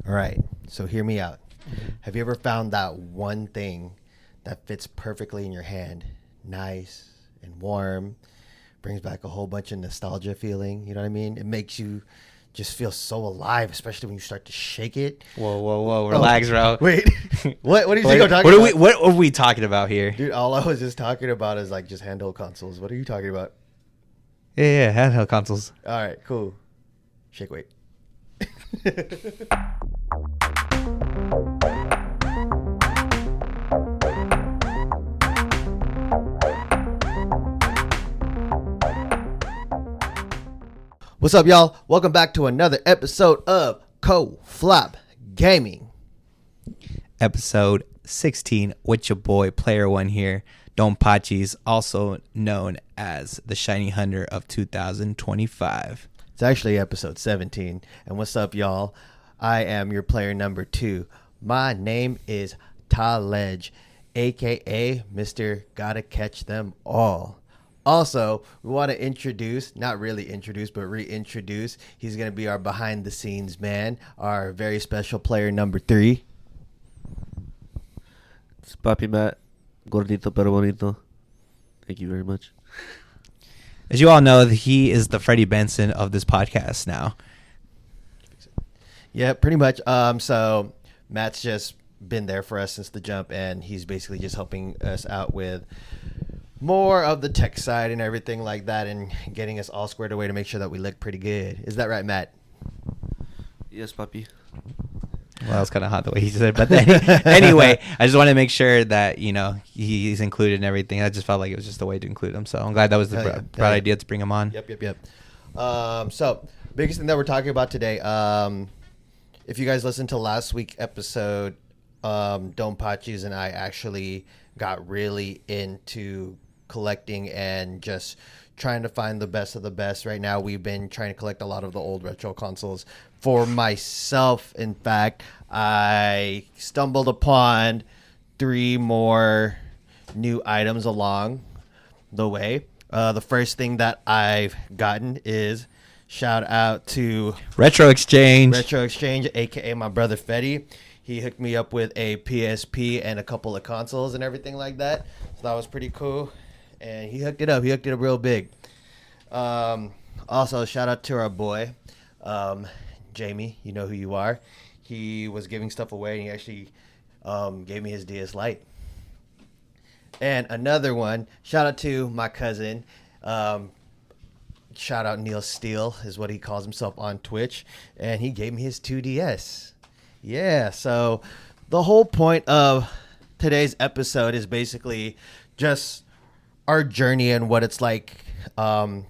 All right, so hear me out. Have you ever found that one thing that fits perfectly in your hand? Nice and warm, brings back a whole bunch of nostalgia feeling. You know what I mean? It makes you just feel so alive, especially when you start to shake it. Whoa, relax, bro. Wait, what did you think I'm talking about? What are we talking about here? Dude, all I was just talking about is like just handheld consoles. What are you talking about? Yeah, handheld consoles. All right, cool. Shake weight. What's up, y'all? Welcome back to another episode of Co-Flop Gaming. Episode 16 with your boy Player One here. Don Pachis, also known as the Shiny Hunter of 2025. It's actually episode 17. And what's up, y'all? I am your player number 2. My name is Talej, a.k.a. Mr. Gotta Catch Them All. Also, we want to introduce, not really introduce, but reintroduce. He's going to be our behind-the-scenes man, our very special player number 3. It's Papi Matt, gordito pero bonito. Thank you very much. As you all know, he is the Freddie Benson of this podcast now. Yeah, pretty much. So Matt's just been there for us since the jump, and he's basically just helping us out with more of the tech side and everything like that, and getting us all squared away to make sure that we look pretty good. Is that right, Matt? Yes, Papi. Well, that was kind of hot the way he said it. But then, anyway, I just want to make sure that, you know, he's included in everything. I just felt like it was just a way to include him. So I'm glad that was the broad idea to bring him on. Yep. So biggest thing that we're talking about today, if you guys listened to last week's episode, Don Pachis and I actually got really into collecting and just trying to find the best of the best. Right now, we've been trying to collect a lot of the old retro consoles. For myself, in fact, I stumbled upon 3 more new items along the way. The first thing that I've gotten is shout out to Retro Exchange, aka my brother Fetty. He hooked me up with a PSP and a couple of consoles and everything like that. So that was pretty cool. And he hooked it up. He hooked it up real big. Also, shout out to our boy, Jamie. You know who you are. He was giving stuff away, and he actually gave me his DS Lite. And another one, shout out to my cousin. Shout out Neil Steele is what he calls himself on Twitch. And he gave me his 2DS. Yeah, so the whole point of today's episode is basically just our journey and what it's like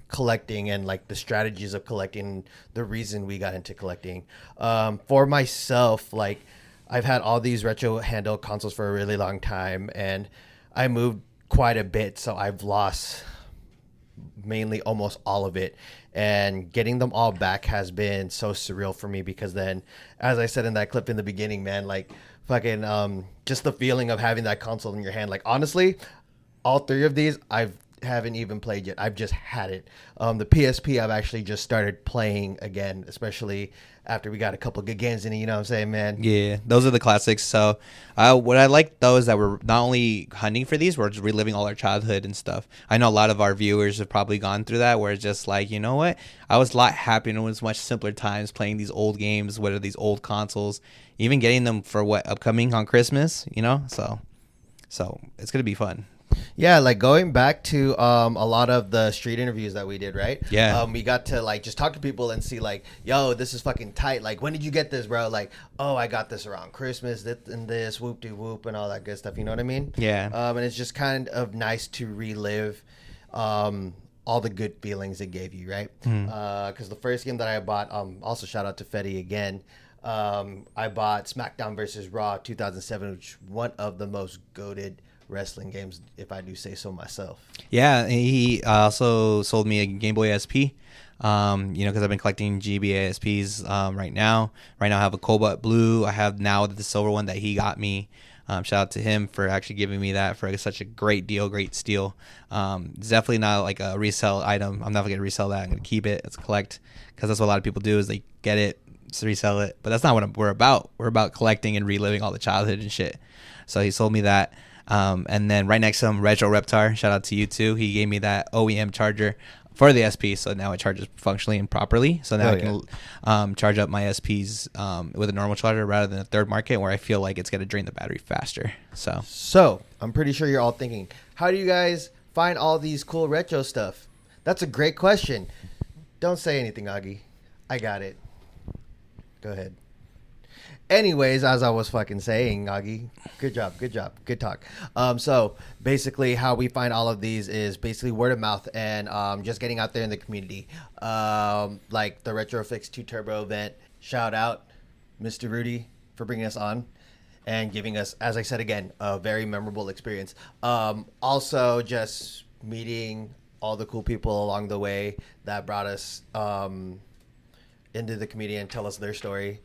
collecting and like the strategies of collecting, the reason we got into collecting. For myself, like I've had all these retro handheld consoles for a really long time, and I moved quite a bit, so I've lost mainly almost all of it, and getting them all back has been so surreal for me, because then, as I said in that clip in the beginning, man, like fucking just the feeling of having that console in your hand. Like honestly, all 3 of these I haven't even played yet. I've just had it. The PSP I've actually just started playing again, especially after we got a couple good games in it. You know what I'm saying, man? Yeah, those are the classics. So what I like, though, is that we're not only hunting for these, we're just reliving all our childhood and stuff. I know a lot of our viewers have probably gone through that, where it's just like, you know what? I was a lot happier and it was much simpler times playing these old games, what are these old consoles, even getting them for what, upcoming on Christmas, you know? So it's going to be fun. Yeah, like going back to a lot of the street interviews that we did, right? Yeah. We got to like just talk to people and see like, yo, this is fucking tight. Like, when did you get this, bro? Like, oh, I got this around Christmas, this, whoop-de-whoop, and all that good stuff. You know what I mean? Yeah. And it's just kind of nice to relive all the good feelings it gave you, right? Because the first game that I bought, also shout out to Fetty again, I bought SmackDown vs. Raw 2007, which is one of the most goated wrestling games, if I do say so myself. Yeah, he also sold me a Game Boy SP. Because I've been collecting GBA SPs right now. Right now I have a Cobalt Blue. I have now the silver one that he got me. Shout out to him for actually giving me that for such a great deal, great steal. It's definitely not like a resale item. I'm not going to resell that. I'm going to keep it as a collect, because that's what a lot of people do, is they get it, resell it. But that's not what we're about. We're about collecting and reliving all the childhood and shit. So he sold me that. And then right next to him, Retro Reptar, shout out to you too. He gave me that OEM charger for the SP, so now it charges functionally and properly. So now I can charge up my SPs with a normal charger rather than a third market where I feel like it's going to drain the battery faster. So I'm pretty sure you're all thinking, how do you guys find all these cool retro stuff? That's a great question. Don't say anything, Augie. I got it. Go ahead. Anyways, as I was fucking saying, Augie, good job, good talk. So basically how we find all of these is basically word of mouth and just getting out there in the community. Like the Retrofix 2 Turbo event, shout out Mr. Rudy for bringing us on and giving us, as I said again, a very memorable experience. Also just meeting all the cool people along the way that brought us into the community and tell us their story.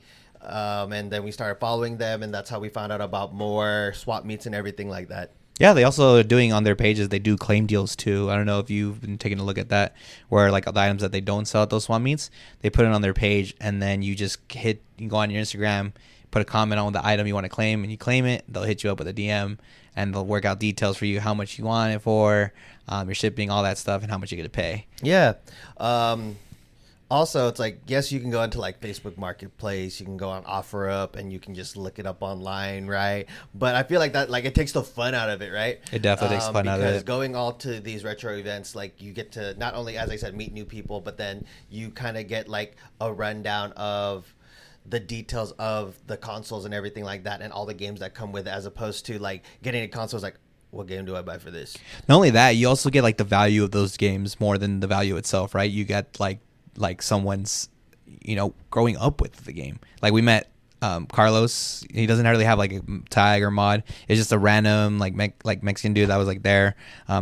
And then we started following them, and that's how we found out about more swap meets and everything like that. Yeah, they also are doing on their pages, they do claim deals too. I don't know if you've been taking a look at that, where like the items that they don't sell at those swap meets, they put it on their page, and then you just you go on your Instagram, put a comment on the item you want to claim, and you claim it. They'll hit you up with a DM, and they'll work out details for you, how much you want it for, your shipping, all that stuff, and how much you're going to pay. Yeah. Also, it's like, yes, you can go into like Facebook Marketplace, you can go on OfferUp, and you can just look it up online, right? But I feel like that, like, it takes the fun out of it, right? It definitely takes fun out of it. Because going all to these retro events, like, you get to not only, as I said, meet new people, but then you kind of get like a rundown of the details of the consoles and everything like that, and all the games that come with it, as opposed to like getting a console is like, what game do I buy for this? Not only that, you also get like the value of those games more than the value itself, right? You get like someone's, growing up with the game. Like we met Carlos. He doesn't really have like a tag or mod. It's just a random like Mexican dude that was like there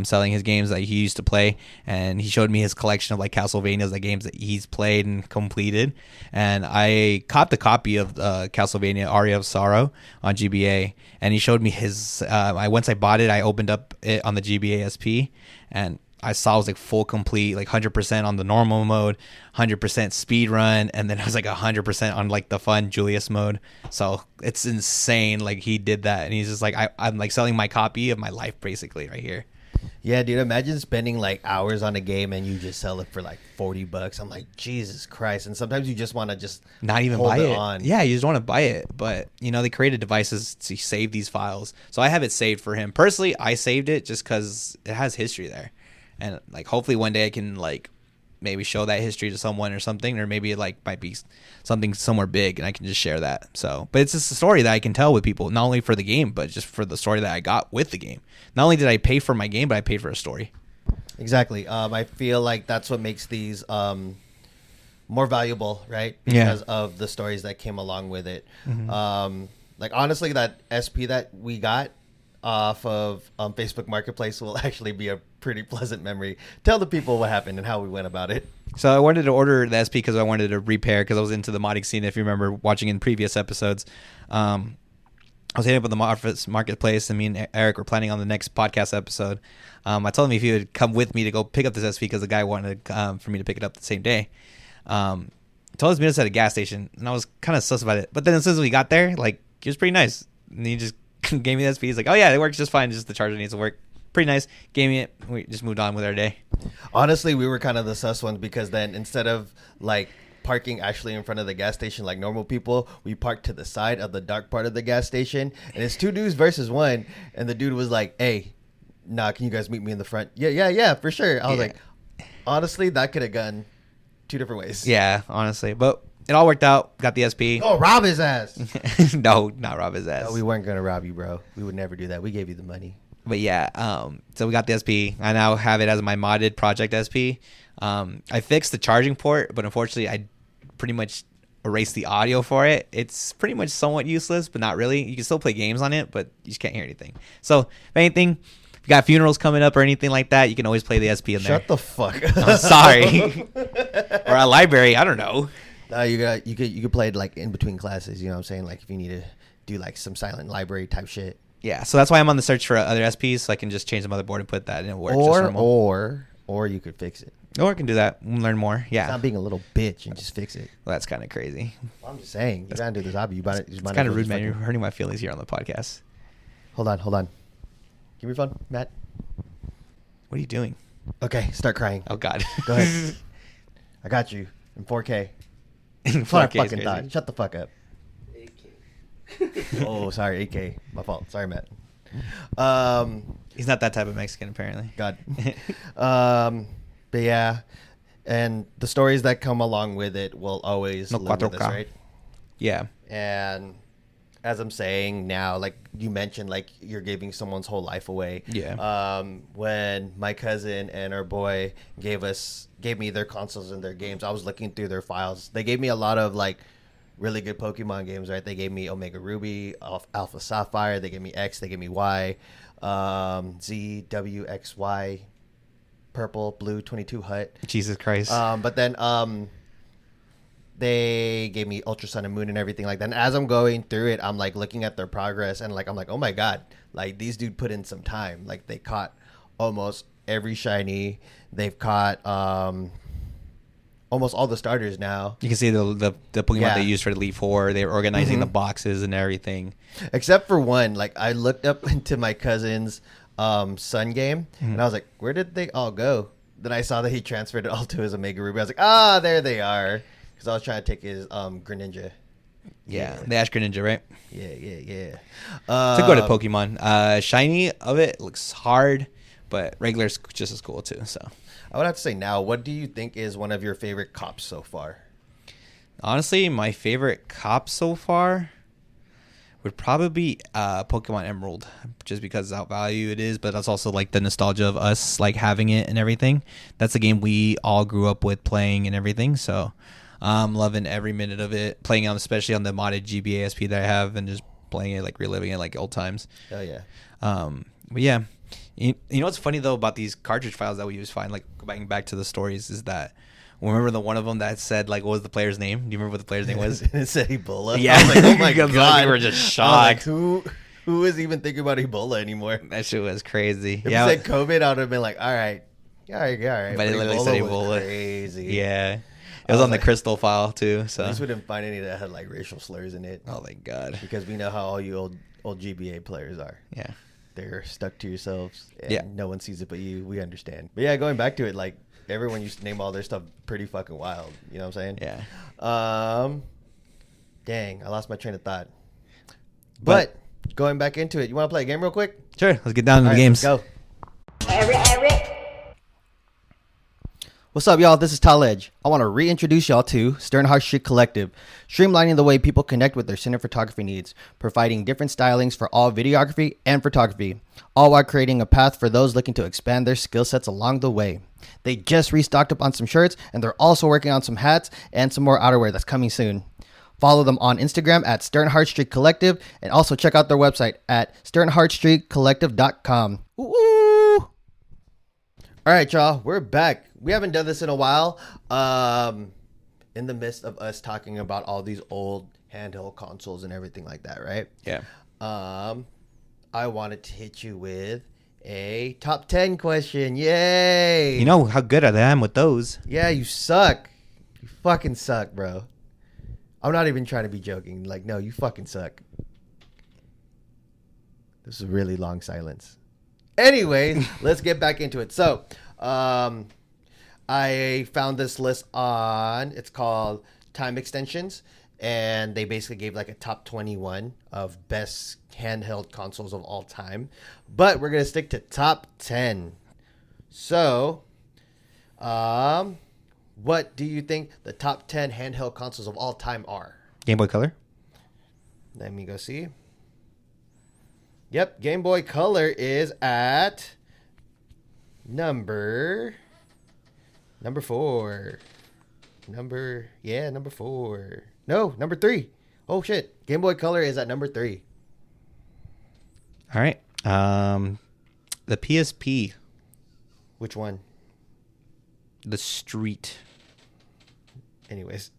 selling his games that he used to play, and he showed me his collection of like Castlevanias, like games that he's played and completed. And I copped a copy of Castlevania Aria of Sorrow on GBA, and he showed me his. Once I bought it, I opened up it on the GBA SP, and I saw it was like full complete, like 100% on the normal mode, 100% speed run, and then it was like 100% on like the fun Julius mode. So it's insane. Like he did that, and he's just like, I'm like selling my copy of my life basically right here. Yeah, dude, imagine spending like hours on a game and you just sell it for like $40. I'm like, Jesus Christ. And sometimes you just want to just not even hold buy it. on. Yeah, you just want to buy it. But, they created devices to save these files. So I have it saved for him. Personally, I saved it just because it has history there. And like hopefully one day I can like maybe show that history to someone or something, or maybe it like might be something somewhere big and I can just share that. So, but it's just a story that I can tell with people, not only for the game, but just for the story that I got with the game. Not only did I pay for my game, but I paid for a story. Exactly. I feel like that's what makes these more valuable, right? Because of the stories that came along with it. Mm-hmm. Like honestly, that SP that we got off of Facebook Marketplace will actually be a pretty pleasant memory. Tell the people what happened and how we went about it. So I wanted to order the SP because I wanted to repair, because I was into the modding scene. If you remember watching in previous episodes, I was hitting up with the Marketplace, and me and Eric were planning on the next podcast episode. I told him if he would come with me to go pick up this SP because the guy wanted for me to pick it up the same day. Told us to meet us at a gas station, and I was kind of sus about it. But then as soon as we got there, like, he was pretty nice, and he just gave me the SP. He's like, oh yeah, it works just fine, just the charger needs to work. Pretty nice. Gave me it. We just moved on with our day. Honestly, we were kind of the sus ones, because then instead of like parking actually in front of the gas station like normal people, we parked to the side of the dark part of the gas station, and it's two dudes versus one, and the dude was like, hey, nah, can you guys meet me in the front? Yeah, for sure. I was like, honestly, that could have gone two different ways. Yeah, honestly. But it all worked out. Got the SP. Oh, rob his ass. No, not rob his ass. No, we weren't going to rob you, bro. We would never do that. We gave you the money. But yeah, so we got the SP. I now have it as my modded project SP. I fixed the charging port, but unfortunately I pretty much erased the audio for it. It's pretty much somewhat useless, but not really. You can still play games on it, but you just can't hear anything. So if anything, if you got funerals coming up or anything like that, you can always play the SP in there. Shut the fuck up. I'm sorry. Or a library, I don't know. No, you could play it like in between classes, you know what I'm saying? Like if you need to do like some silent library type shit. Yeah, so that's why I'm on the search for other SPs, so I can just change the motherboard and put that in. It works just normal. Or you could fix it. Or I can do that. Learn more. Yeah. Stop being a little bitch and just fix it. Well, that's kind of crazy. Well, I'm just saying. You gotta do this hobby. It's kind of rude, man. You're hurting my feelings here on the podcast. Hold on. Give me your phone, Matt. What are you doing? Okay, start crying. Oh, God. Go ahead. I got you in 4K. In That's what I 4K is fucking crazy. thought. Shut the fuck up. 8K. Oh, sorry, 8K. My fault. Sorry, Matt. He's not that type of Mexican, apparently. God. But yeah, and the stories that come along with it will always live with us, 4K. right? Yeah. And as I'm saying now, like you mentioned, like you're giving someone's whole life away. Yeah. When my cousin and our boy gave me their consoles and their games, I was looking through their files. They gave me a lot of like really good Pokemon games, right? They gave me Omega Ruby, Alpha Sapphire. They gave me X. They gave me Y, Z, W, X, Y, Purple, Blue, 22 Hut. Jesus Christ. But then they gave me Ultra Sun and Moon and everything like that. And as I'm going through it, I'm like looking at their progress and like I'm like, oh my god, like these dude put in some time. Like they caught almost every shiny. They've caught almost all the starters now. You can see the Pokemon Yeah. they used for Elite Four. They were organizing Mhm. the boxes and everything. Except for one. Like I looked up into my cousin's Sun game and I was like, where did they all go? Then I saw that he transferred it all to his Omega Ruby. I was like, there they are. Because I was trying to take his Greninja. Yeah. The Ash Greninja, right? Yeah. To go to Pokemon. Shiny of it looks hard, but regular's just as cool too. So I would have to say now, what do you think is one of your favorite cops so far? honestly, my favorite cop so far would probably be Pokemon Emerald, just because how value it is, but that's also like the nostalgia of us like having it and everything. That's a game we all grew up with playing and everything. So I'm loving every minute of it, playing on especially on the modded GBASP that I have, and just playing it, like reliving it like old times. Oh yeah. But yeah, you know what's funny though about these cartridge files that we use find, like going back to the stories, is that remember the one of them that said like what was the player's name? Do you remember what the player's name was? It said Ebola. Yeah. I was like, oh my Because god, we were just I was shocked. like, who is even thinking about Ebola anymore? That shit was crazy. If Yeah, you said COVID, I would have been like, all right. But it literally said was Ebola. crazy. Yeah. I It was was on the like- crystal file too. At So least we didn't find any that had like racial slurs in it. oh my god. Because we know how all you old GBA players are. Yeah. They're stuck to yourselves, and Yeah. no one sees it but you. We understand. But yeah, going back to it, like everyone used to name all their stuff pretty fucking wild. You know what I'm saying? Yeah. Dang, I lost my train of thought. But going back into it, you want to play a game real quick? Sure. Let's get down to All the right, games. let's go. What's up, y'all? This is Talej. I want to reintroduce y'all to Sternhart St Collective, streamlining the way people connect with their cinematography needs, providing different stylings for all videography and photography, all while creating a path for those looking to expand their skill sets along the way. They just restocked up on some shirts, and they're also working on some hats and some more outerwear that's coming soon. Follow them on Instagram at Sternhart St Collective, and also check out their website at sternhartstreetcollective.com. Ooh. All right, y'all, we're back. We haven't done this in a while. In the midst of us talking about all these old handheld consoles and everything like that, right? Yeah. I wanted to hit you with a top 10 question. Yay! You know how good I am with those. Yeah, you suck. You fucking suck, bro. I'm not even trying to be joking. Like, no, you fucking suck. This is a really long silence. Anyways, let's get back into it. So, I found this list on, it's called Time Extensions, and they basically gave like a top 21 of best handheld consoles of all time. But we're going to stick to top 10. So, what do you think the top 10 handheld consoles of all time are? Game Boy Color. Let me go see. Yep, Game Boy Color is at number 4. Number 4. No, number 3. Oh shit. Game Boy Color is at number 3. All right. The PSP, Which one? the Street. Anyways,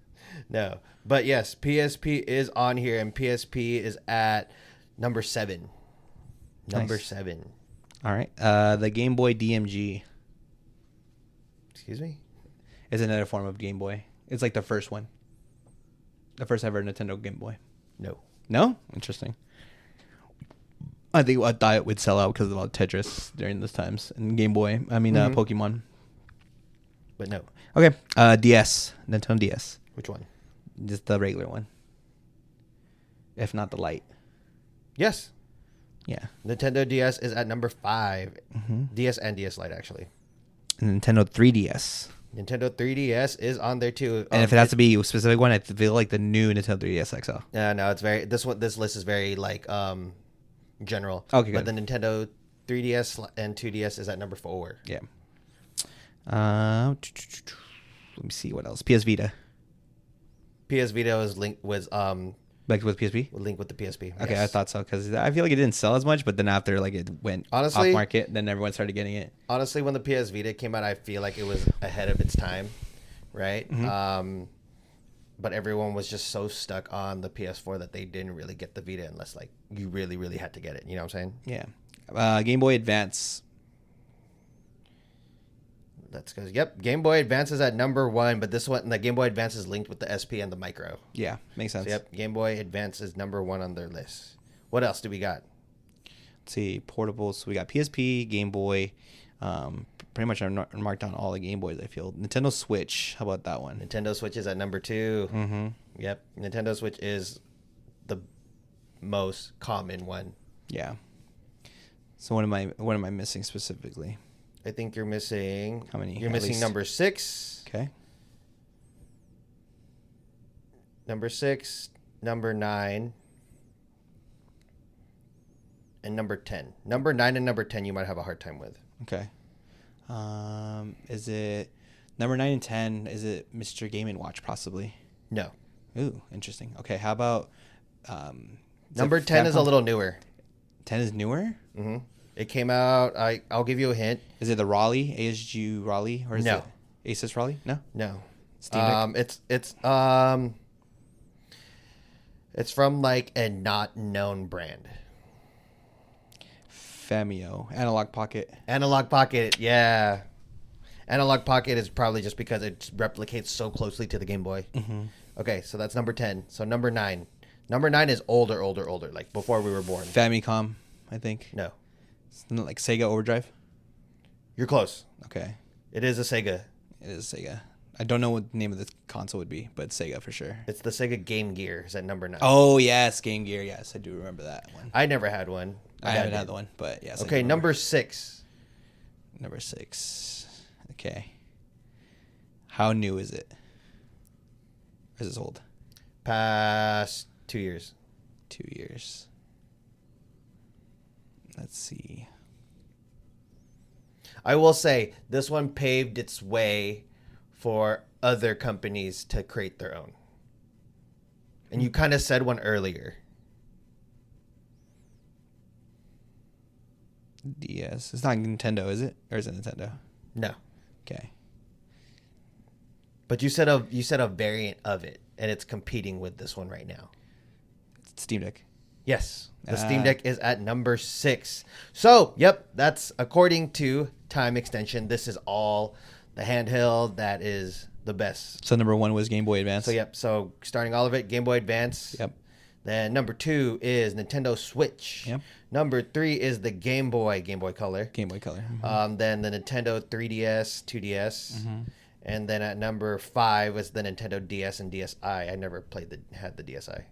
no. But yes, PSP is on here, and PSP is at number 7. Number Nice. 7. All right. The Game Boy DMG. Excuse me? It's another form of Game Boy. It's like the first one. The first ever Nintendo Game Boy. No. No? Interesting. I think I thought it would sell out because of all Tetris during those times. And Game Boy. I mean, Pokemon. But no. Okay. DS. Nintendo DS. Which one? Just the regular one. If not the light. Yes. Yeah. Nintendo DS is at number 5. Mm-hmm. DS and DS Lite, actually. Nintendo 3DS. Nintendo 3DS is on there too. And if it has to be a specific one, I feel like the new Nintendo 3DS XL. Yeah, no, it's very this list is very like general. Okay, but good. the Nintendo 3DS and 2DS is at number 4. Yeah. Let me see what else. PS Vita. PS Vita was linked with Like with PSP? linked with the PSP. Okay, yes. I thought so because I feel like it didn't sell as much, but then after like it went Honestly, off market, then everyone started getting it. Honestly, when the PS Vita came out, I feel like it was ahead of its time, right? Mm-hmm. But everyone was just so stuck on the PS4 that they didn't really get the Vita unless like you really, really had to get it. You know what I'm saying? Yeah. Game Boy Advance. That's because Game Boy Advance is at number 1, but this one, the Game Boy Advance is linked with the SP and the Micro. Yeah, makes sense. So, Game Boy Advance is number 1 on their list. What else do we got? Let's see, portables. So we got PSP, Game Boy. Pretty much I marked down all the Game Boys, I feel. Nintendo Switch. How about that one? Nintendo Switch is at number 2. Mm-hmm. Yep. Nintendo Switch is the most common one. Yeah. So what am I missing specifically? I think you're missing. How many? You're At missing least? number 6. Okay. Number 6, number 9, and number 10. Number 9 and number 10 you might have a hard time with. Okay. Is it number 9 and 10? Is it Mr. Game & Watch possibly? No. Ooh, interesting. Okay, how about Number 10 is a little newer. 10 is newer? Mm-hmm. It came out. I'll give you a hint. Is it the Raleigh, ASG Raleigh, or is No. it Asus Raleigh? No. No. Steam Deck? It's from like a not known brand. Famio, Analog Pocket. Analog Pocket, yeah. Analog Pocket is probably just because it replicates so closely to the Game Boy. Mm-hmm. Okay, so that's number 10. So number 9. Number 9 is older, like before we were born. Famicom, I think. No. Isn't it like Sega Overdrive? You're close. Okay. It is a Sega. It is Sega. I don't know what the name of the console would be, but Sega for sure. It's the Sega Game Gear. Is at number 9. Oh, yes, Game Gear. Yes, I do remember that one. I never had one. I haven't had the one, but yes. Okay, number 6. Number 6. Okay. How new is it? Or is it old? Past 2 years. 2 years. Let's see. I will say this one paved its way for other companies to create their own. And you kind of said one earlier. DS. It's not Nintendo, is it? Or is it Nintendo? No. Okay. But you said a variant of it, and it's competing with this one right now. It's Steam Deck. Yes. The Steam Deck is at number 6. So, yep, that's according to Time Extension. This is all the handheld that is the best. So number 1 was Game Boy Advance. So, yep. So, starting all of it, Game Boy Advance. Yep. Then number 2 is Nintendo Switch. Yep. Number 3 is the Game Boy Color. Game Boy Color. Mm-hmm. Then the Nintendo 3DS, 2DS. Mm-hmm. And then at number 5 is the Nintendo DS and DSi. I never had the DSi.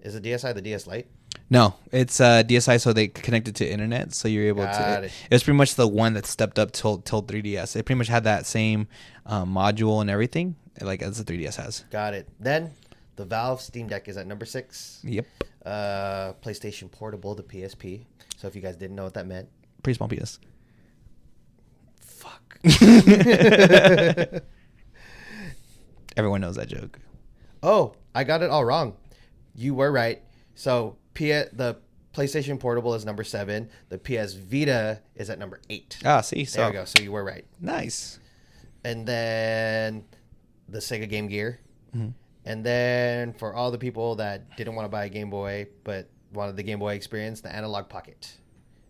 Is the DSi the DS Lite? No, it's DSi, so they connected to internet, so you're able Got to. it. It was pretty much the one that stepped up till 3DS. It pretty much had that same module and everything, like as the 3DS has. Got it. Then the Valve Steam Deck is at number 6. Yep. PlayStation Portable, the PSP. So if you guys didn't know what that meant, Pretty small PS. fuck. Everyone knows that joke. Oh, I got it all wrong. You were right. So the PlayStation Portable is number 7. The PS Vita is at number 8. Ah, see, so There we go. So you were right. nice. And then the Sega Game Gear. Mm-hmm. And then for all the people that didn't want to buy a Game Boy but wanted the Game Boy experience, the Analog Pocket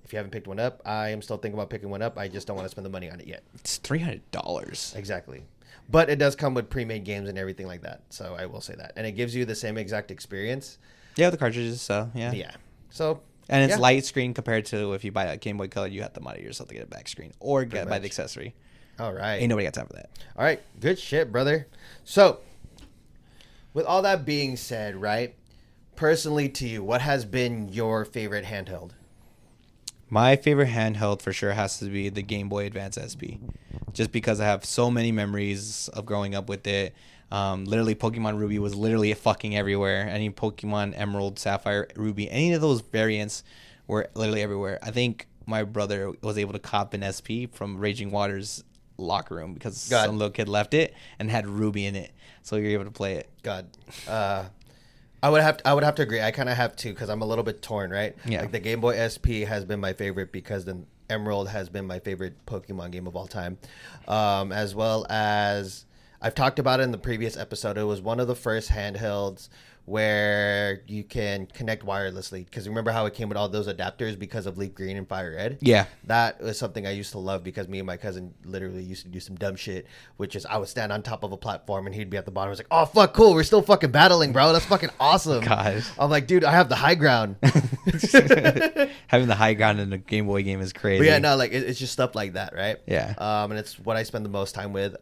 If you haven't picked one up, I am still thinking about picking one up. I just don't want to spend the money on it yet. It's $300. Exactly. But it does come with pre-made games and everything like that. So I will say that. And it gives you the same exact experience. Yeah, the cartridges. So yeah. Yeah. So. And it's yeah. light screen compared to if you buy a Game Boy Color, you have to mod it yourself to get a back screen or buy the accessory. All right. Ain't nobody got time for that. All right. Good shit, brother. So, with all that being said, right? Personally to you, what has been your favorite handheld? My favorite handheld for sure has to be the Game Boy Advance SP. Just because I have so many memories of growing up with it. Literally, Pokemon Ruby was literally fucking everywhere. Any Pokemon Emerald, Sapphire, Ruby, any of those variants were literally everywhere. I think my brother was able to cop an SP from Raging Waters' locker room because some little kid left it and had Ruby in it, so you're able to play it. God, I would have to agree. I kind of have to because I'm a little bit torn, right? Yeah. Like the Game Boy SP has been my favorite because the Emerald has been my favorite Pokemon game of all time, as well as. I've talked about it in the previous episode. It was one of the first handhelds where you can connect wirelessly. Because remember how it came with all those adapters because of Leaf Green and Fire Red? Yeah. That was something I used to love because me and my cousin literally used to do some dumb shit, which is I would stand on top of a platform and he'd be at the bottom. I was like, oh, fuck, cool. We're still fucking battling, bro. That's fucking awesome. God. I'm like, dude, I have the high ground. Having the high ground in a Game Boy game is crazy. But yeah, no, like it's just stuff like that, right? Yeah. And it's what I spend the most time with.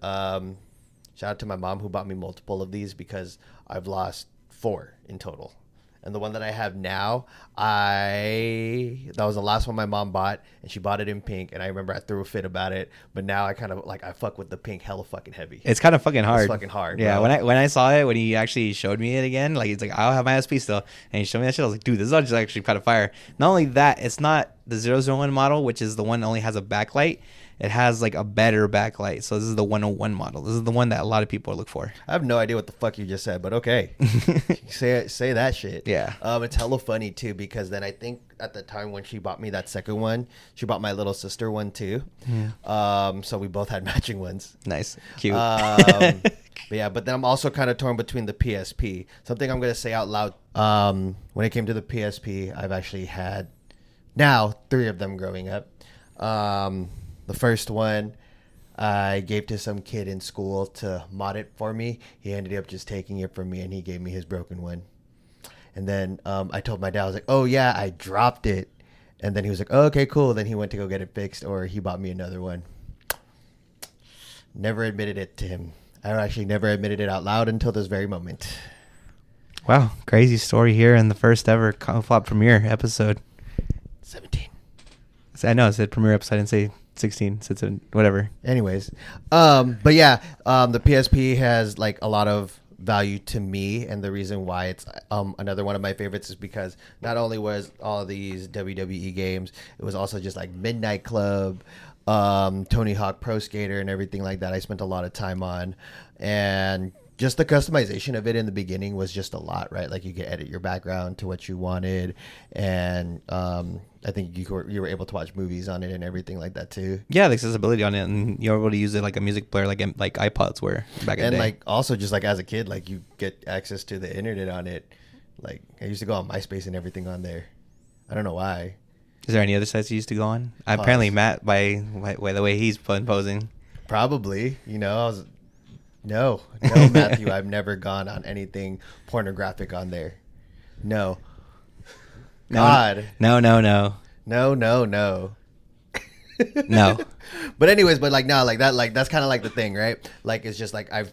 Shout out to my mom who bought me multiple of these because I've lost 4 in total. And the one that I have now, that was the last one my mom bought, and she bought it in pink. And I remember I threw a fit about it, but now I kind of I fuck with the pink hella fucking heavy. It's kind of fucking hard. It's fucking hard. Yeah, bro. when I saw it, when he actually showed me it again, like he's like, I'll have my SP still, and he showed me that shit. I was like, dude, this is actually kind of fire. Not only that, it's not the 001 model, which is the one that only has a backlight. It has like a better backlight. So this is the 101 model. This is the one that a lot of people look for. I have no idea what the fuck you just said, but okay. say that shit. Yeah. It's hella funny too because then I think at the time when she bought me that second one, she bought my little sister one too. Yeah. So we both had matching ones. Nice. Cute. But then I'm also kind of torn between the PSP. Something I'm going to say out loud. When it came to the PSP, I've actually had now 3 of them growing up. The first one I gave to some kid in school to mod it for me. He ended up just taking it from me, and he gave me his broken one. And then I told my dad, I was like, oh, yeah, I dropped it. And then he was like, oh, okay, cool. Then he went to go get it fixed, or he bought me another one. Never admitted it to him. I actually never admitted it out loud until this very moment. Wow, crazy story here in the first ever Flop premiere episode. 17. I know, it said premiere episode. I didn't say 16, so it's whatever. Anyways, but yeah, the PSP has like a lot of value to me, and the reason why it's another one of my favorites is because not only was all these WWE games, it was also just like Midnight Club, Tony Hawk Pro Skater, and everything like that. I spent a lot of time on, and just the customization of it in the beginning was just a lot, right? Like you could edit your background to what you wanted, and I think you were able to watch movies on it and everything like that too. Yeah, the accessibility on it, and you're able to use it like a music player, like iPods were back in the day. And like also just like as a kid, like you get access to the internet on it. Like I used to go on MySpace and everything on there. I don't know why. Is there any other sites you used to go on? Apparently, Matt, by the way he's posing. Probably, No, Matthew, I've never gone on anything pornographic on there. No. God. No. No. No. But anyways, that's kind of like the thing, right? Like it's just like I've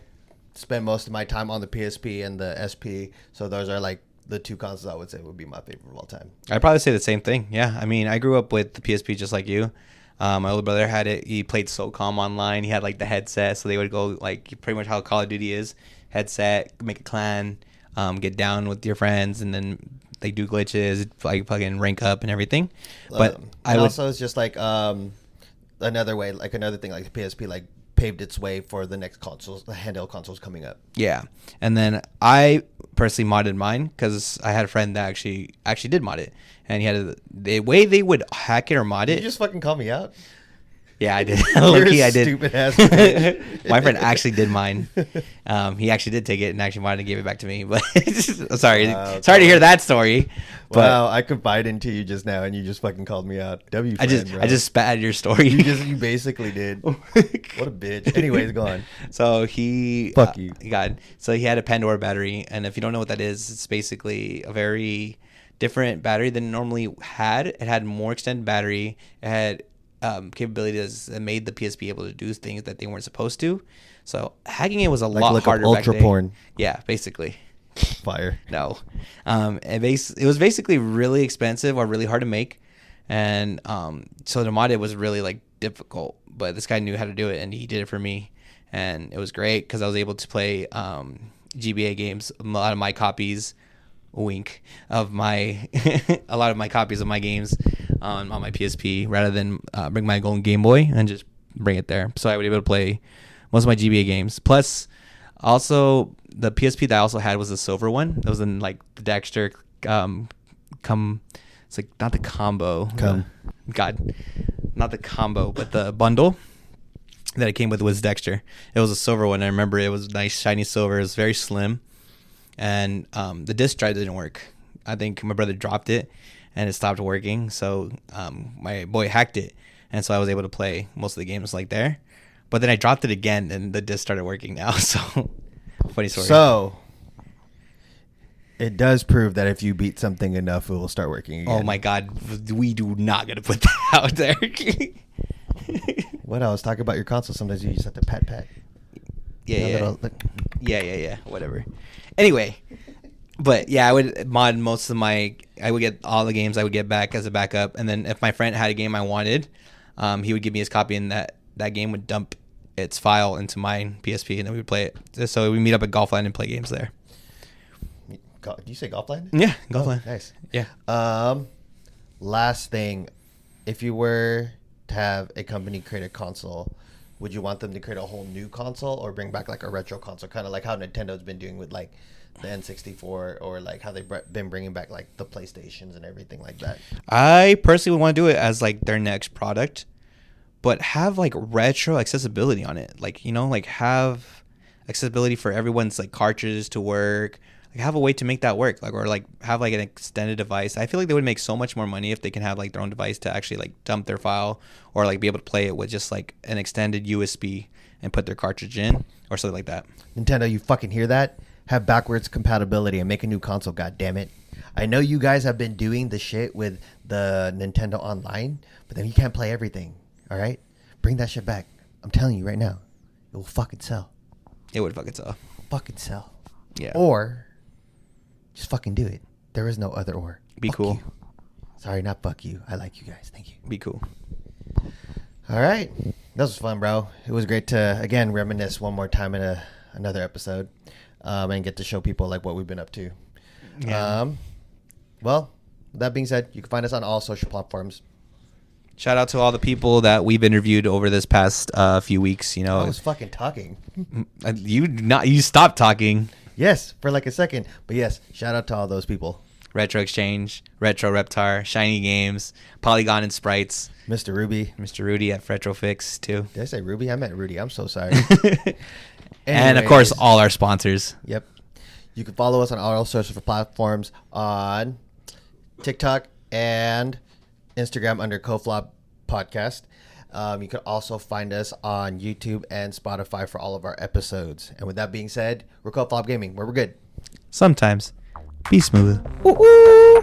spent most of my time on the PSP and the SP, so those are like the 2 consoles I would say would be my favorite of all time. I'd probably say the same thing. Yeah, I mean, I grew up with the PSP just like you. My older brother had it. He played SOCOM online. He had like the headset, so they would go like pretty much how Call of Duty is. Headset, make a clan, get down with your friends, and then they do glitches, like fucking rank up and everything. But also it's just like another way, like another thing, like the PSP like paved its way for the next consoles, the handheld consoles coming up. Yeah, and then I personally modded mine because I had a friend that actually did mod it, and he had the way they would hack it or mod it. Did you just fucking call me out? Yeah, I did. Low-key, I did. Stupid ass bitch. My friend actually did mine. He actually did take it and actually modded and gave it back to me. But sorry to hear that story. Wow, I confided into you just now, and you just fucking called me out. W. I just spat at your story. You basically did. What a bitch. Anyways, go on. So he Fuck you. So he had a Pandora battery, and if you don't know what that is, it's basically a very different battery than it normally had. It had more extended battery. It had capabilities that made the PSP able to do things that they weren't supposed to. So hacking it was a lot harder. Ultra porn. Yeah, basically. Fire. No, it was basically really expensive or really hard to make, and so to mod it was really like difficult. But this guy knew how to do it, and he did it for me, and it was great because I was able to play GBA games. A lot of my copies, wink, of my a lot of my copies of my games on my PSP rather than bring my golden Game Boy and just bring it there. So I was able to play most of my GBA games. Plus, also the PSP that I also had was the silver one. That was in like the Dexter it's like not the combo. God, not the combo, but the bundle that it came with was Dexter. It was a silver one. I remember it was nice shiny silver. It was very slim, and the disc drive didn't work. I think my brother dropped it and it stopped working. So my boy hacked it, and so I was able to play most of the games like there. But then I dropped it again, and the disc started working now. So, funny story. So, it does prove that if you beat something enough, it will start working again. Oh my God, we do not gonna put that out there. What else? Talk about your console. Sometimes you just have to pat. Yeah. Whatever. Anyway, but yeah, I would mod most of I would get all the games I would get back as a backup, and then if my friend had a game I wanted, he would give me his copy, and that game would dump its file into my PSP, and then we would play it. So we meet up at Golfland and play games there. Did you say Golfland? Yeah, Golfland. Nice. Yeah. Last thing, if you were to have a company create a console, would you want them to create a whole new console or bring back like a retro console, kind of like how Nintendo's been doing with like the N64, or like how they've been bringing back like the PlayStations and everything like that? I personally would want to do it as like their next product, but have like retro accessibility on it. Like, you know, like have accessibility for everyone's like cartridges to work. Like have a way to make that work. Like, or like have like an extended device. I feel like they would make so much more money if they can have like their own device to actually like dump their file, or like be able to play it with just like an extended USB and put their cartridge in or something like that. Nintendo, you fucking hear that? Have backwards compatibility and make a new console, god damn it. I know you guys have been doing the shit with the Nintendo Online, but then you can't play everything. All right? Bring that shit back. I'm telling you right now. It will fucking sell. It would fucking sell. Fucking sell. Yeah. Or just fucking do it. There is no other or. Be fuck cool. You. Sorry, not fuck you. I like you guys. Thank you. Be cool. All right. That was fun, bro. It was great to, again, reminisce one more time in another episode, and get to show people like what we've been up to. Yeah. Well, that being said, you can find us on all social platforms. Shout out to all the people that we've interviewed over this past few weeks. You know, I was fucking talking. You stopped talking. Yes, for like a second. But yes, shout out to all those people. Retro Exchange, Retro Reptar, Shiny Games, Polygon and Sprites, Mr. Ruby. Mr. Rudy at Retrofix too. Did I say Ruby? I meant Rudy. I'm so sorry. And of course, all our sponsors. Yep. You can follow us on all social platforms on TikTok and Instagram under CoFlop Podcast. You can also find us on YouTube and Spotify for all of our episodes. And with that being said, we're CoFlop Gaming, where we're good. Sometimes. Be smooth. Ooh, ooh.